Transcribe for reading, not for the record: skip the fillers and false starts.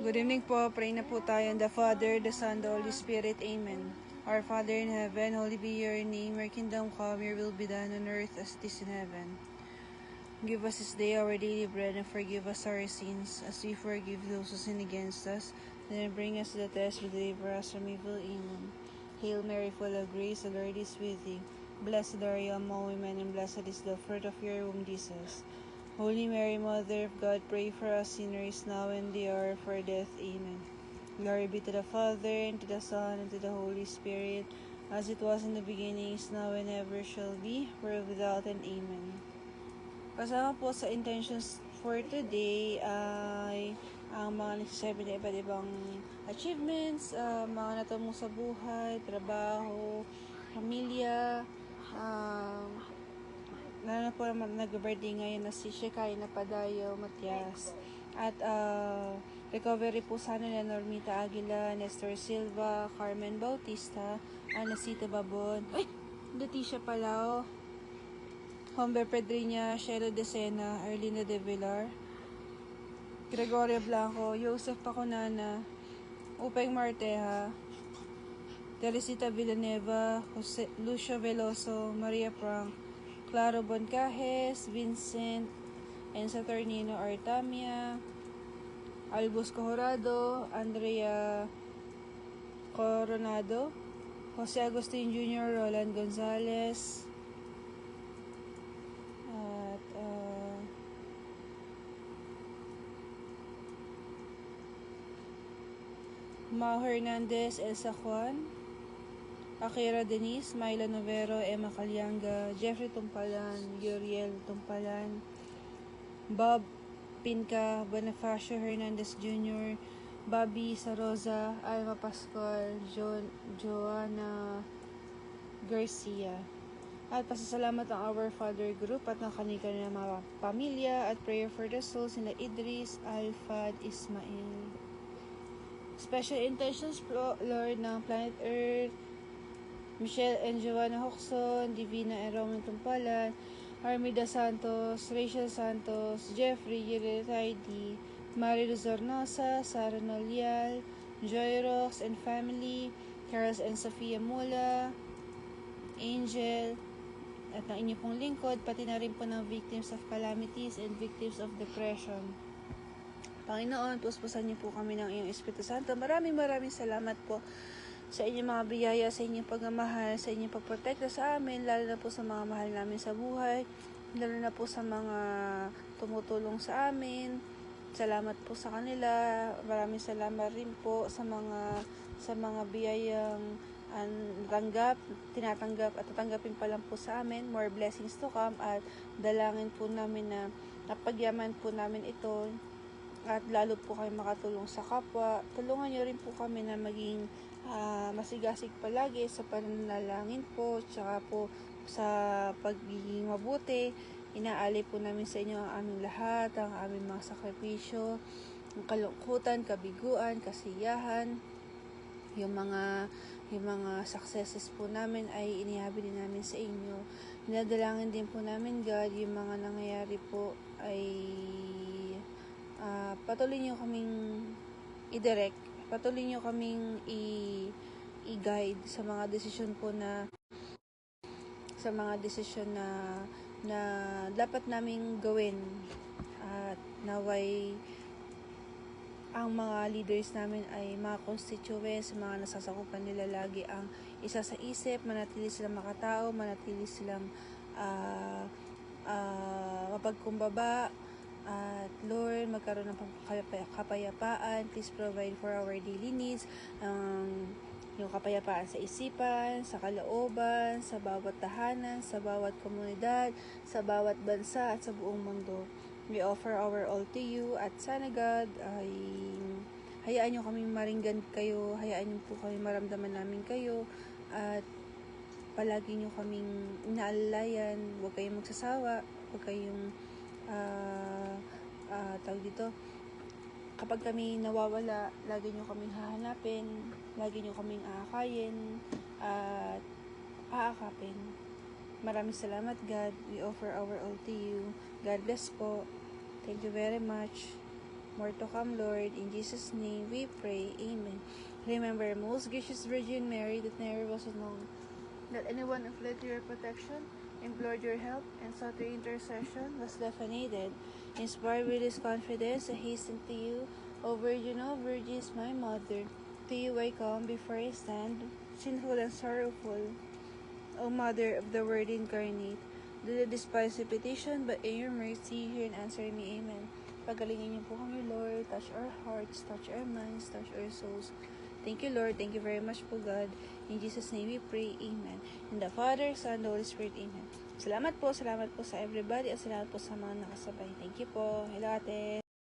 Good evening po. Pray na po tayo in the Father, the Son, the Holy Spirit. Amen. Our Father in heaven, holy be your name. Your kingdom come, your will be done on earth as it is in heaven. Give us this day our daily bread, and forgive us our sins, as we forgive those who sin against us. And then bring us to the test, but deliver us from evil. Amen. Hail Mary, full of grace, the Lord is with thee. Blessed are you among women, and blessed is the fruit of your womb, Jesus. Holy Mary, Mother of God, pray for us sinners now and the hour of our death. Amen. Glory be to the Father, and to the Son, and to the Holy Spirit, as it was in the beginning, is now, and ever shall be, world without end. Amen. Kasama po sa intentions for today ay ang mga nagsasabi na iba't ibang achievements, mga natamo sa buhay, trabaho, pamilya, lalo na po nag-birthday ngayon na si Shekai na Padayo Matias. At recovery po sana na Normita Aguila, Nestor Silva, Carmen Bautista, Anacita Babon, Leticia Palao, Humber Pedriña, Shelo Decena, Arlina De Villar, Gregorio Blanco, Joseph Pacunana, Upeng Marteja, Teresita Villanueva, Jose, Lucio Veloso, Maria Frank, Claro Boncajes, Vincent, Enza Tornino Artamia, Albus Cojorado, Andrea Coronado, Jose Agustin Jr., Roland Gonzalez, at Mao Hernandez, Elsa Juan, Akira Denise, Myla Novero, Emma Calyanga, Jeffrey Tumpalan, Uriel Tumpalan, Bob Pinca, Bonifacio Hernandez Jr., Bobby Saroza, Alma Pascual, Joanna Garcia. At pasasalamat ang Our Father Group at ng kanilang mga pamilya at prayer for the souls nila Idris, Alfad, Ismail. Special intentions, Lord, ng Planet Earth, Michelle and Giovanna Hoxon, Divina and Roman Tumpalan, Armida Santos, Rachel Santos, Jeffrey Yeretaidi, Mari Luzornosa, Sara Nolial, Joy Rox and family, Carlos and Sofia Mula, Angel, at ang inyo pong lingkod, pati na rin po ng victims of calamities and victims of depression. Panginoon, puspusan niyo po kami ng iyong Espiritu Santo. Maraming salamat po sa inyong mga biyaya, sa inyong pagmamahal, sa inyong pagprotekta sa amin, lalo na po sa mga mahal namin sa buhay, lalo na po sa mga tumutulong sa amin. Salamat po sa kanila. Maraming salamat rin po sa mga biyayang tinatanggap at tatanggapin pa lang po sa amin. More blessings to come, at dalangin po namin na napagyaman po namin ito, at lalo po kayo makatulong sa kapwa. Tulungan nyo rin po kami na maging masigasig palagi sa pananalangin po, tsaka po sa pagiging mabuti. Inaali po namin sa inyo ang aming lahat, ang aming mga sakripisyo, ang kalungkutan, kabiguan, kasiyahan, yung mga successes po namin ay inihabi din namin sa inyo. Dinadalangin din po namin, God, yung mga nangyayari po ay patuloy nyo kaming i-direct, patuloy nyo kaming i-guide sa mga desisyon po na dapat naming gawin, at naway ang mga leaders namin ay mga constituents, mga nasasakupan nila lagi ang isa sa isip, manatili silang makatao, manatili silang mapagkumbaba. At Lord, magkaroon ng kapayapaan. Please provide for our daily needs. Yung kapayapaan sa isipan, sa kalooban, sa bawat tahanan, sa bawat komunidad, sa bawat bansa at sa buong mundo. We offer our all to you, at sana, God, ay hayaan nyo kami maringgan kayo, hayaan nyo po kami maramdaman namin kayo, at palagi nyo kaming inaalalayan. Huwag kayong magsasawa, huwag kayong tawag dito, kapag kami nawawala, lagi nyo kaming hahanapin, lagi nyo kaming aakayin at aakapin. Maraming salamat, God. We offer our all to you. God bless po. Thank you very much. more to come, Lord. In Jesus' name we pray. Amen. Remember, most gracious Virgin Mary, that never was known that anyone who fled to your protection, implored your help, and sought your intercession was left unaided. Inspired with this confidence, I hasten to you, O Virgin of Virgins, my Mother. To you I come, before I stand, sinful and sorrowful. O Mother of the Word incarnate, do not despise my petition, but in your mercy hear and answer me. Amen. Pagalingin niyo po kami, Lord. Touch our hearts, touch our minds, touch our souls. Thank you, Lord. Thank you very much po, God. In Jesus' name we pray. Amen. In the Father, Son, the Holy Spirit. Amen. Salamat po sa everybody at salamat po sa mga nakasabay. Thank you po. Hello, ate.